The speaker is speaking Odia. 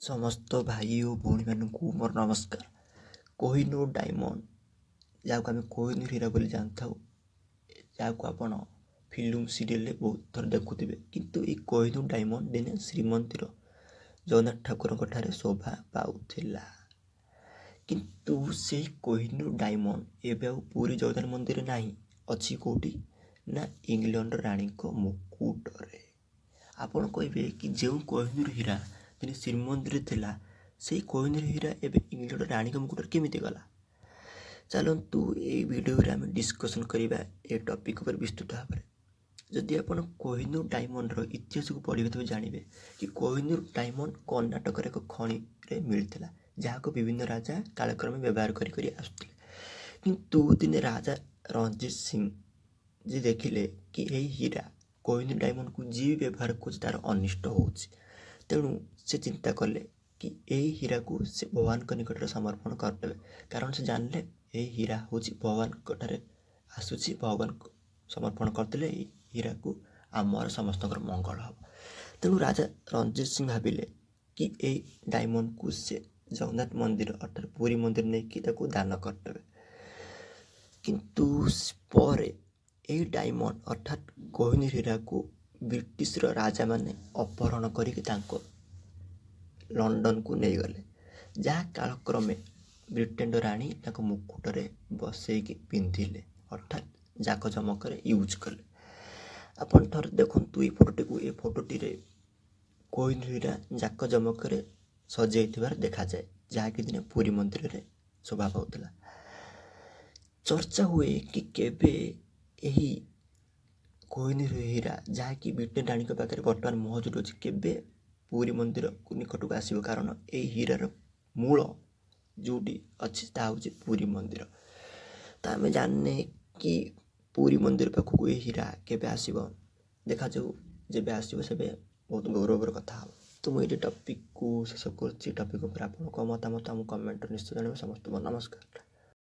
ସମସ୍ତ ଭାଇ ଓ ଭଉଣୀମାନଙ୍କୁ ମୋର ନମସ୍କାର। କୋହିନୂର ଡାଇମଣ୍ଡ, ଯାହାକୁ ଆମେ କୋହିନୂର ହୀରା ବୋଲି ଜାଣିଥାଉ, ଯାହାକୁ ଆପଣ ଫିଲ୍ମ ସିରିଏଲରେ ବହୁତ ଥର ଦେଖୁଥିବେ। କିନ୍ତୁ ଏଇ କୋହିନୂର ଡାଇମଣ୍ଡ ଦିନେ ଶ୍ରୀମନ୍ଦିର ଜଗନ୍ନାଥ ଠାକୁରଙ୍କ ଠାରେ ଶୋଭା ପାଉଥିଲା। କିନ୍ତୁ ସେଇ କୋହିନୂର ଡାଇମଣ୍ଡ ଏବେ ଆଉ ପୁରୀ ଜଗନ୍ନାଥ ମନ୍ଦିରରେ ନାହିଁ, ଅଛି କେଉଁଠି ନା ଇଂଲଣ୍ଡ ରାଣୀଙ୍କ ମୁକୁଟରେ। ଆପଣ କହିବେ କି ଯେଉଁ କୋହିନୂର ହୀରା ଦିନେ ଶ୍ରୀମନ୍ଦିରରେ ଥିଲା, ସେଇ କୋହିନୂର ହୀରା ଏବେ ଇଂଲଣ୍ଡ ରାଣୀଙ୍କ ମୁକୁଟରେ କେମିତି ଗଲା? ଚାଲନ୍ତୁ ଏଇ ଭିଡ଼ିଓରେ ଆମେ ଡିସ୍କସନ୍ କରିବା ଏ ଟପିକ୍ ଉପରେ ବିସ୍ତୃତ ଭାବରେ। ଯଦି ଆପଣ କୋହିନୂର ଡାଇମଣ୍ଡର ଇତିହାସକୁ ପଢ଼ିବେ ତେବେ ଜାଣିବେ କି କୋହିନୂର ଡାଇମଣ୍ଡ କର୍ଣ୍ଣାଟକର ଏକ ଖଣିରେ ମିଳିଥିଲା, ଯାହାକୁ ବିଭିନ୍ନ ରାଜା କାଳକ୍ରମେ ବ୍ୟବହାର କରି ଆସୁଥିଲେ। କିନ୍ତୁ ଦିନେ ରାଜା ରଣଜିତ ସିଂ ଯେ ଦେଖିଲେ କି ଏହି ହୀରା କୋହିନୂର ଡାଇମଣ୍ଡକୁ ଯିଏ ବି ବ୍ୟବହାର କରୁଛି ତା'ର ଅନିଷ୍ଟ ହେଉଛି। ତେଣୁ ସେ ଚିନ୍ତା କଲେ କି ଏହି ହୀରାକୁ ସେ ଭଗବାନଙ୍କ ନିକଟରେ ସମର୍ପଣ କରିଦେବେ, କାରଣ ସେ ଜାଣିଲେ ଏହି ହୀରା ହେଉଛି ଭଗବାନଙ୍କ ଠାରେ ଆସୁଛି। ଭଗବାନଙ୍କୁ ସମର୍ପଣ କରିଦେଲେ ଏହି ହୀରାକୁ ଆମର ସମସ୍ତଙ୍କର ମଙ୍ଗଳ ହେବ। ତେଣୁ ରାଜା ରଣଜିତ ସିଂ ଭାବିଲେ କି ଏହି ଡାଇମଣ୍ଡକୁ ସେ ଜଗନ୍ନାଥ ମନ୍ଦିର ଅର୍ଥାତ୍ ପୁରୀ ମନ୍ଦିର ନେଇକି ତାକୁ ଦାନ କରିଦେବେ। କିନ୍ତୁ ପରେ ଏହି ଡାଇମଣ୍ଡ ଅର୍ଥାତ୍ କୋହିନୂର ହୀରାକୁ ବ୍ରିଟିଶର ରାଜାମାନେ ଅପହରଣ କରିକି ତାଙ୍କ ଲଣ୍ଡନକୁ ନେଇଗଲେ, ଯାହା କାଳକ୍ରମେ ବ୍ରିଟେନର ରାଣୀ ତାଙ୍କ ମୁକୁଟରେ ବସେଇକି ପିନ୍ଧିଲେ, ଅର୍ଥାତ୍ ଜାକଜମକରେ ୟୁଜ୍ କଲେ। ଆପଣ ଥରେ ଦେଖନ୍ତୁ ଏଇ ଫଟୋଟିକୁ। ଏ ଫଟୋଟିରେ କୋହିନୂର ହୀରା ଜାକଜମକରେ ସଜେଇଥିବାର ଦେଖାଯାଏ, ଯାହାକି ଦିନେ ପୁରୀ ମନ୍ଦିରରେ ଶୋଭା ପାଉଥିଲା। ଚର୍ଚ୍ଚା ହୁଏ କି କେବେ ଏହି କୋହିନୂର ହୀରା, ଯାହାକି ବ୍ରିଟେନ ରାଣୀଙ୍କ ପାଖରେ ବର୍ତ୍ତମାନ ମହଜୁଦ ଅଛି, କେବେ ପୁରୀ ମନ୍ଦିର ନିକଟକୁ ଆସିବ। କାରଣ ଏହି ହୀରାର ମୂଳ ଯେଉଁଠି ଅଛି ତାହା ହେଉଛି ପୁରୀ ମନ୍ଦିର। ତ ଆମେ ଜାଣିନେ କି ପୁରୀ ମନ୍ଦିର ପାଖକୁ ଏହି ହୀରା କେବେ ଆସିବ। ଦେଖାଯାଉ, ଯେବେ ଆସିବ ସେବେ ବହୁତ ଗୌରବର କଥା ହେବ। ତ ମୁଁ ଏଇଠି ଟପିକ୍କୁ ଶେଷ କରୁଛି। ଟପିକ୍ ଉପରେ ଆପଣଙ୍କ ମତାମତ ଆମ କମେଣ୍ଟରେ ନିଶ୍ଚୟ ଜଣାଇବେ। ସମସ୍ତଙ୍କୁ ନମସ୍କାର।